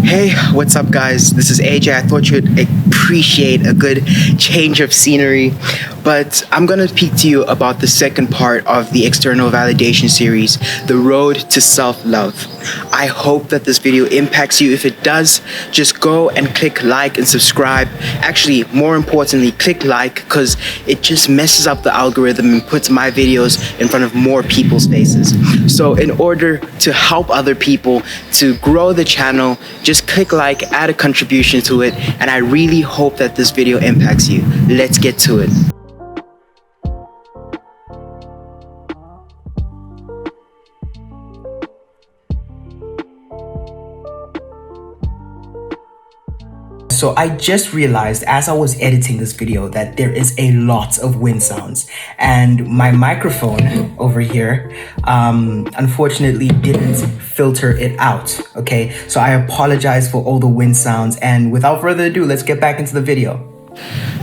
Hey, what's up, guys? This is AJ. I thought you'd appreciate a good change of scenery, but I'm gonna speak to you about the second part of the external validation series, The Road to Self-Love. I hope that this video impacts you. If it does, just go and click like and subscribe. Actually, more importantly, click like, because it just messes up the algorithm and puts my videos in front of more people's faces. So in order to help other people to grow the channel, just click like, add a contribution to it, and I really hope that this video impacts you. Let's get to it. So I just realized as I was editing this video that there is a lot of wind sounds, and my microphone over here unfortunately didn't filter it out. Okay, so I apologize for all the wind sounds, and without further ado, let's get back into the video.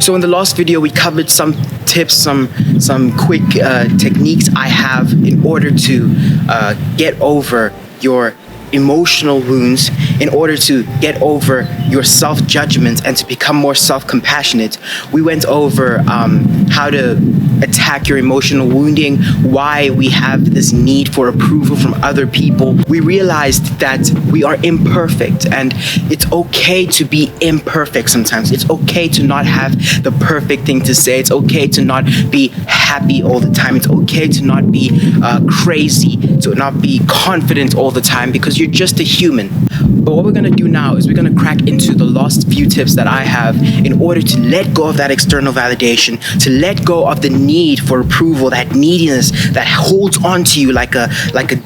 So in the last video, we covered some tips, some quick techniques I have in order to get over your emotional wounds, in order to get over your self-judgment and to become more self-compassionate. We went over how to attack your emotional wounding, why we have this need for approval from other people. We realized that we are imperfect, and it's okay to be imperfect sometimes. It's okay to not have the perfect thing to say. It's okay to not be happy all the time. It's okay to not be crazy, to not be confident all the time, because you're just a human. But what we're gonna do now is we're gonna crack into the last few tips that I have in order to let go of that external validation, to let go of the need for approval, that neediness that holds on to you like a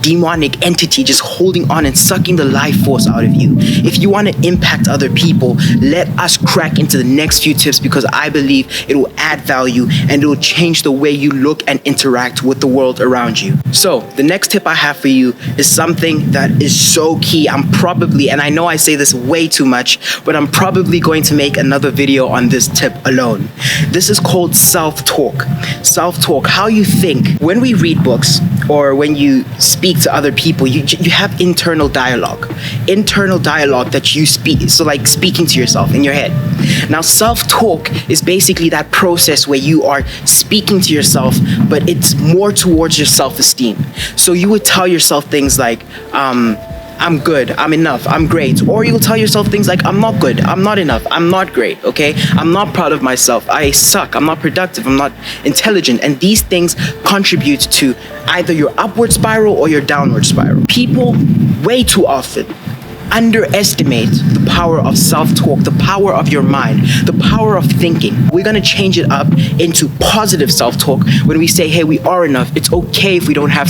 demonic entity, just holding on and sucking the life force out of you. If you want to impact other people, let us crack into the next few tips, because I believe it will add value and it will change the way you look and interact with the world around you. So the next tip I have for you is something that is so key. I'm probably, and I know I say this way too much, but I'm probably going to make another video on this tip alone. This is called self-talk. Self-talk, how you think. When we read books or when you speak to other people, you have internal dialogue that you speak. So like speaking to yourself in your head. Now self-talk is basically that process where you are speaking to yourself, but it's more towards your self-esteem. So you would tell yourself things like, I'm good, I'm enough, I'm great. Or you'll tell yourself things like, I'm not good, I'm not enough, I'm not great, okay? I'm not proud of myself, I suck, I'm not productive, I'm not intelligent. And these things contribute to either your upward spiral or your downward spiral. People way too often underestimate the power of self-talk, the power of your mind, the power of thinking. We're gonna change it up into positive self-talk when we say, hey, we are enough. It's okay if we don't have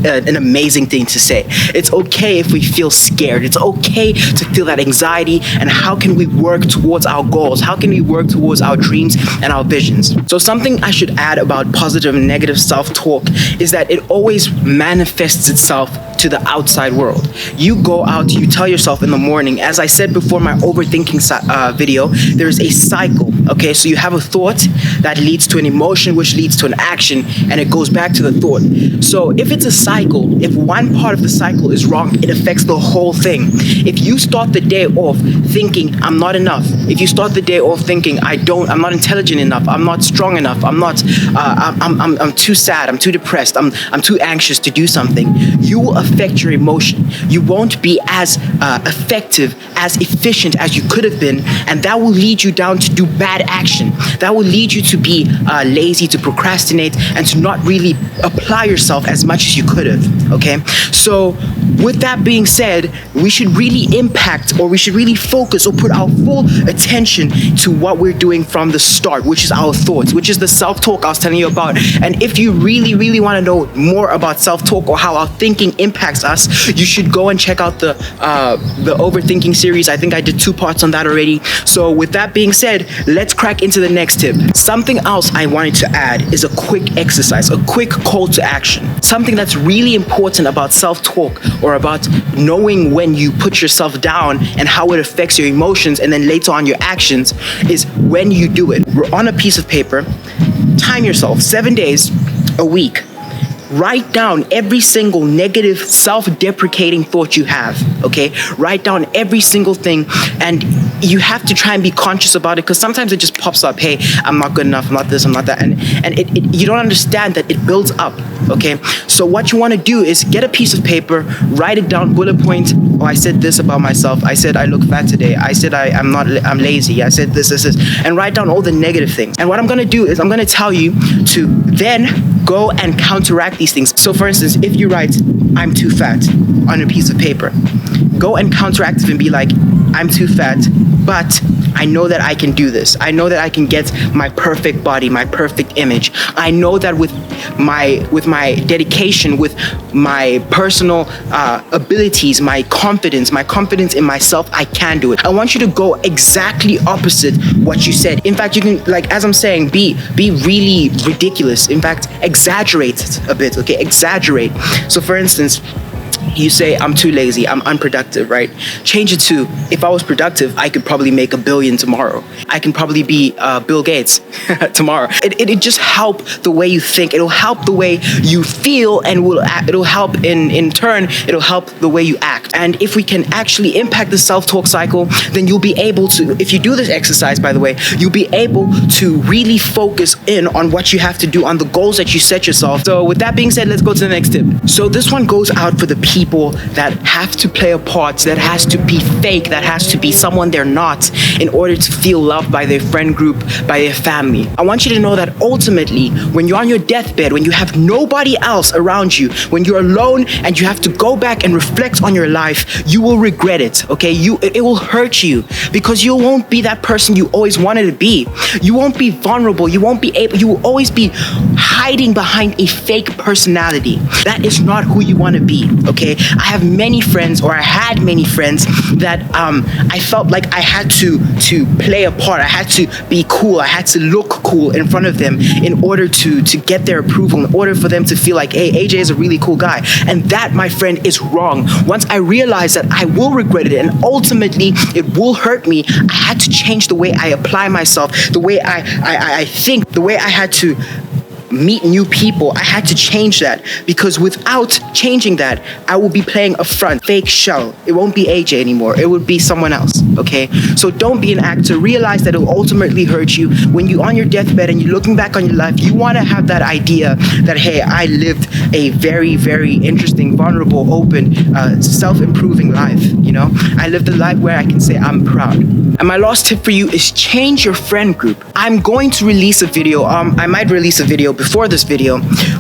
an amazing thing to say. It's okay if we feel scared. It's okay to feel that anxiety. And how can we work towards our goals? How can we work towards our dreams and our visions? So something I should add about positive and negative self-talk is that it always manifests itself to the outside world. You go out, you tell yourself in the morning, as I said before my overthinking video, there's a cycle, okay? So you have a thought that leads to an emotion, which leads to an action, and it goes back to the thought. So if it's a cycle, if one part of the cycle is wrong, it affects the whole thing. If you start the day off thinking, I'm not enough, if you start the day off thinking, I'm not intelligent enough, I'm not strong enough, I'm too sad, I'm too depressed, I'm too anxious to do something, you will affect your emotion. You won't be as effective, as efficient as you could have been, and that will lead you down to do bad action. That will lead you to be lazy, to procrastinate, and to not really apply yourself as much as you could have, okay? So with that being said, we should really impact, or we should really focus or put our full attention to what we're doing from the start, which is our thoughts, which is the self-talk I was telling you about. And if you really want to know more about self-talk or how our thinking impacts us, you should go and check out the overthinking series. I think I did 2 parts on that already. So with that being said, let's crack into the next tip. Something else I wanted to add is a quick exercise, a quick call to action. Something that's really important about self-talk, or about knowing when you put yourself down and how it affects your emotions and then later on your actions, is when you do it. On a piece of paper, time yourself 7 days, a week. Write down every single negative, self-deprecating thought you have, okay? Write down every single thing, and you have to try and be conscious about it, because sometimes it just pops up. Hey, I'm not good enough, I'm not this, I'm not that, and you don't understand that it builds up, okay? So what you want to do is get a piece of paper, write it down, bullet point. Oh, I said this about myself. I said I look fat today. I said I'm lazy. I said this, and write down all the negative things. And what I'm gonna do is I'm gonna tell you to then go and counteract these things. So for instance, if you write I'm too fat on a piece of paper, go and counteract it and be like, I'm too fat, but I know that I can do this. I know that I can get my perfect body, my perfect image. I know that with my dedication, with my personal abilities, my confidence in myself, I can do it. I want you to go exactly opposite what you said. In fact, you can, like, as I'm saying, be really ridiculous. In fact, exaggerate it a bit, okay? Exaggerate. So for instance, you say, I'm too lazy, I'm unproductive, right? Change it to, if I was productive, I could probably make $1 billion tomorrow. I can probably be Bill Gates tomorrow. It just help the way you think. It'll help the way you feel, and it'll help in turn, it'll help the way you act. And if we can actually impact the self-talk cycle, then you'll be able to, if you do this exercise, by the way, you'll be able to really focus in on what you have to do, on the goals that you set yourself. So with that being said, let's go to the next tip. So this one goes out for the people that have to play a part, that has to be fake, that has to be someone they're not, in order to feel loved by their friend group, by their family. I want you to know that ultimately, when you're on your deathbed, when you have nobody else around you, when you're alone and you have to go back and reflect on your life, you will regret it, okay? It will hurt you, because you won't be that person you always wanted to be. You won't be vulnerable. You won't be able, you will always be hiding behind a fake personality. That is not who you want to be, okay? I have many friends, or I had many friends, that I felt like I had to play a part. I had to be cool. I had to look cool in front of them in order to get their approval, in order for them to feel like, hey, AJ is a really cool guy. And that, my friend, is wrong. Once I realized that I will regret it, and ultimately it will hurt me, I had to change the way I apply myself, the way I think, the way I had to meet new people. I had to change that, because without changing that, I will be playing a front, fake shell. It won't be AJ anymore. It would be someone else, okay? So don't be an actor. Realize that it will ultimately hurt you. When you're on your deathbed and you're looking back on your life, you want to have that idea that, hey, I lived a very, very interesting, vulnerable, open, self-improving life, you know? I lived a life where I can say I'm proud. And my last tip for you is change your friend group. I'm going to release a video. I might release a video before this video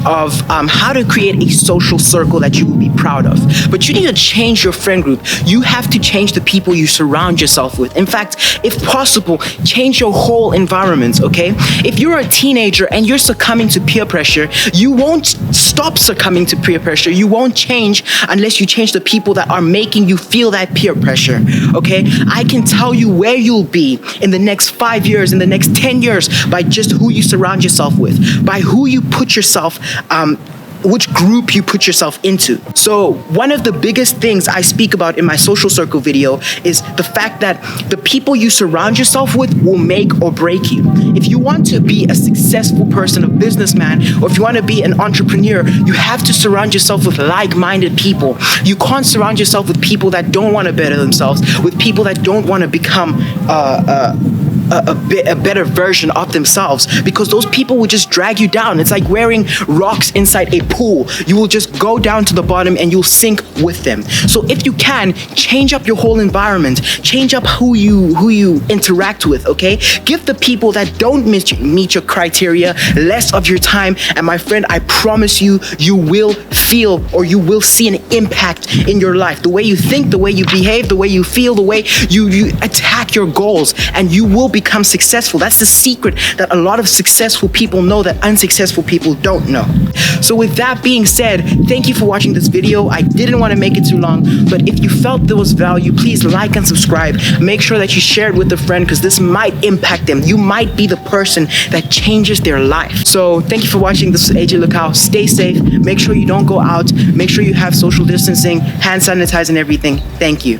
of how to create a social circle that you will be proud of. But you need to change your friend group. You have to change the people you surround yourself with. In fact, if possible, change your whole environment, okay? If you're a teenager and you're succumbing to peer pressure, you won't stop succumbing to peer pressure. You won't change unless you change the people that are making you feel that peer pressure, okay? I can tell you where you'll be in the next 5 years, in the next 10 years, by just who you surround yourself with, by who you put yourself, which group you put yourself into. So one of the biggest things I speak about in my social circle video is the fact that the people you surround yourself with will make or break you. If you want to be a successful person, a businessman, or if you want to be an entrepreneur, you have to surround yourself with like-minded people. You can't surround yourself with people that don't want to better themselves, with people that don't want to become a better version of themselves, because those people will just drag you down. It's like wearing rocks inside a pool. You will just go down to the bottom and you'll sink with them. So if you can, change up your whole environment, change up who you interact with, okay? Give the people that don't meet your criteria less of your time, and my friend, I promise you, you will feel, or you will see an impact in your life. The way you think, the way you behave, the way you feel, the way you attack your goals, and you will become successful. That's the secret that a lot of successful people know that unsuccessful people don't know. So with that being said, thank you for watching this video. I didn't want to make it too long, but if you felt there was value, please like and subscribe. Make sure that you share it with a friend, because this might impact them. You might be the person that changes their life. So thank you for watching. This is AJ Lukau. Stay safe. Make sure you don't go out. Make sure you have social distancing, hand sanitizer, and everything. Thank you.